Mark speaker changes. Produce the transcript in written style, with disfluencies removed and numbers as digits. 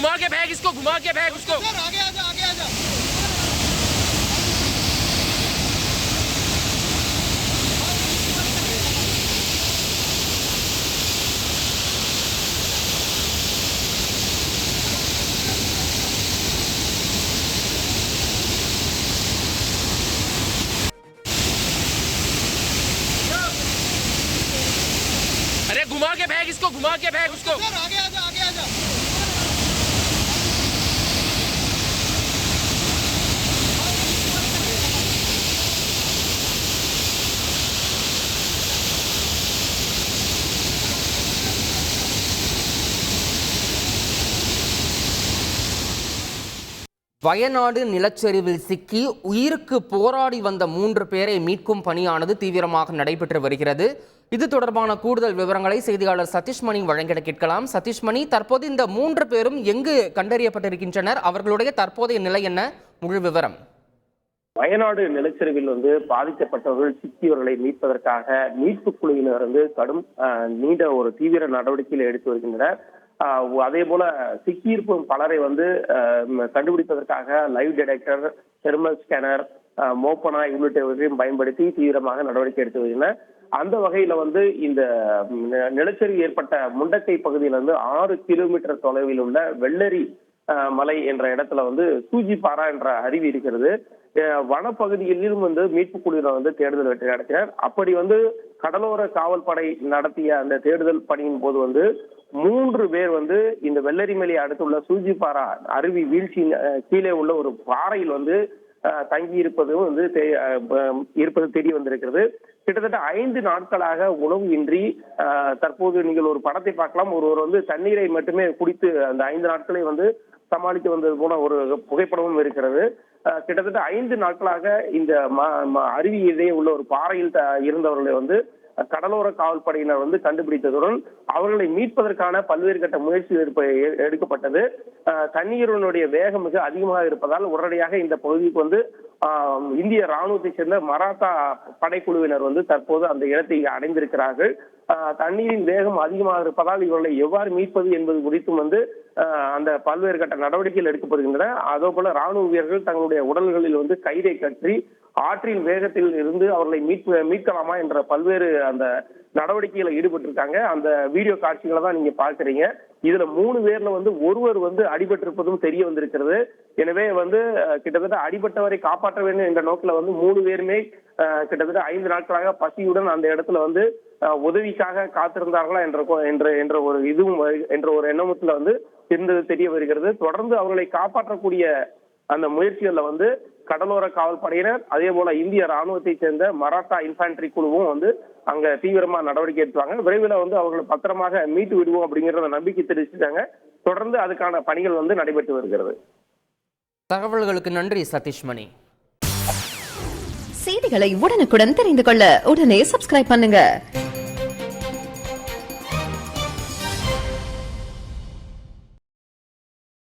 Speaker 1: घुमा के फेंक इसको, घुमा के फेंक उसको।
Speaker 2: आगे आजा, आगे आजा।
Speaker 1: अरे घुमा के फेंक इसको, घुमा के फेंक उसको।
Speaker 2: आगे आजा, आगे आजा।
Speaker 3: வயநாடு நிலச்சரிவில் சிக்கி உயிருக்கு போராடி வந்த 3 பேரை மீட்கும் பணியானது தீவிரமாக நடைபெற்று வருகிறது. இது தொடர்பான கூடுதல் விவரங்களை செய்தியாளர் சதீஷ்மணி வழங்கிட கேட்கலாம். சதீஷ்மணி, தற்போது இந்த 3 பேரும் எங்கு கண்டறியப்பட்டிருக்கின்றனர்? அவர்களுடைய தற்போதைய நிலை என்ன? முழு விவரம்.
Speaker 4: வயநாடு நிலச்சரிவில் பாதிக்கப்பட்டவர்கள் சிக்கியவர்களை மீட்பதற்காக மீட்பு குழுவினர் கடும் நீண்ட ஒரு தீவிர நடவடிக்கைகளை எடுத்து வருகின்றனர். அதே போல சிக்கியிருக்கும் பலரை கண்டுபிடிப்பதற்காக லைவ் டிடெக்டர், தெர்மல் ஸ்கேனர், மோப்பனா உள்ளிட்டவற்றையும் பயன்படுத்தி தீவிரமாக நடவடிக்கை எடுத்து வருகின்றனர். அந்த வகையில இந்த நிலச்சரிவு ஏற்பட்ட முண்டக்கை பகுதியிலிருந்து 6 கிலோமீட்டர் தொலைவில் உள்ள வெள்ளரி மலை என்ற இடத்துல சூஜிபாரா என்ற அருவி இருக்கிறது. வனப்பகுதியிலும் மீட்பு குழுவினர் தேடுதல் வெற்றி நடத்தினர். அப்படி கடலோர காவல்படை நடத்திய அந்த தேடுதல் பணியின் போது 3 பேர் இந்த வெள்ளரிமலையை அடுத்துள்ள சூஜிபாரா அருவி வீழ்ச்சி கீழே உள்ள ஒரு பாறையில் தங்கி இருப்பதும் இருப்பது தெரிய வந்திருக்கிறது. கிட்டத்தட்ட 5 நாட்களாக உணவு இன்றி தற்போது நீங்கள் ஒரு படத்தை பார்க்கலாம். ஒருவர் தண்ணீரை மட்டுமே குடித்து அந்த 5 நாட்களை சமாளித்து வந்தது போன ஒரு புகைப்படமும் இருக்கிறது. கிட்டத்தட்ட 5 நாட்களாக இந்த அருவியிலே உள்ள ஒரு பாறையில் இருந்தவர்களை கடலோர காவல்படையினர் கண்டுபிடித்ததுடன் அவர்களை மீட்பதற்கான பல்வேறு கட்ட முயற்சி எடுக்கப்பட்டது. தண்ணீரினுடைய வேகம் மிக அதிகமாக இருப்பதால் உடனடியாக இந்த பகுதிக்கு இந்திய ராணுவத்தை சேர்ந்த மராத்தா படைக்குழுவினர் தற்போது அந்த இடத்தை அடைந்திருக்கிறார்கள். தண்ணீரின் வேகம் அதிகமாக இருப்பதால் இவர்களை எவ்வாறு மீட்பது என்பது குறித்தும் அந்த பல்வேறு கட்ட நடவடிக்கைகள் எடுக்கப்படுகின்றன. அதே போல ராணுவ வீரர்கள் தங்களுடைய உடல்களில் கயிறை கற்றி ஆற்றின் வேகத்தில் இருந்து அவர்களை மீட்கலாமா என்ற பல்வேறு அந்த நடவடிக்கைகளை ஈடுபட்டிருக்காங்க. அந்த வீடியோ காட்சிகளை தான் நீங்க பாக்குறீங்க. இதுல 3 பேர்ல ஒருவர் அடிபட்டிருப்பதும் தெரிய வந்திருக்கிறது. எனவே கிட்டத்தட்ட அடிபட்டவரை காப்பாற்ற வேண்டும் என்ற நோக்கில 3 பேருமே கிட்டத்தட்ட 5 நாட்களாக பசியுடன் அந்த இடத்துல உதவிக்காக காத்திருந்தார்களா என்ற ஒரு இதுவும் என்ற ஒரு எண்ணத்துல இருந்தது தெரிய வருகிறது. தொடர்ந்து அவர்களை காப்பாற்றக்கூடிய அந்த முயற்சிகள்ல கடலோர காவல்படையினர், அதே போல இந்திய ராணுவத்தை சேர்ந்த மராத்தா இன்ஃபேன்ட்ரி குழுவும் அங்க தீவிரமா நடவடிக்கை எடுத்துவாங்க. விரைவில் அவர்களை பத்திரமாக மீட்டு விடுவோம் அப்படிங்கிற நம்பிக்கை தெரிவிச்சுட்டாங்க. தொடர்ந்து அதுக்கான பணிகள் நடைபெற்று வருகிறது.
Speaker 3: தகவல்களுக்கு நன்றி சதீஷ்மணி.
Speaker 5: செய்திகளை உடனுக்குடன் தெரிந்து கொள்ள உடனே சப்ஸ்கிரைப் பண்ணுங்க.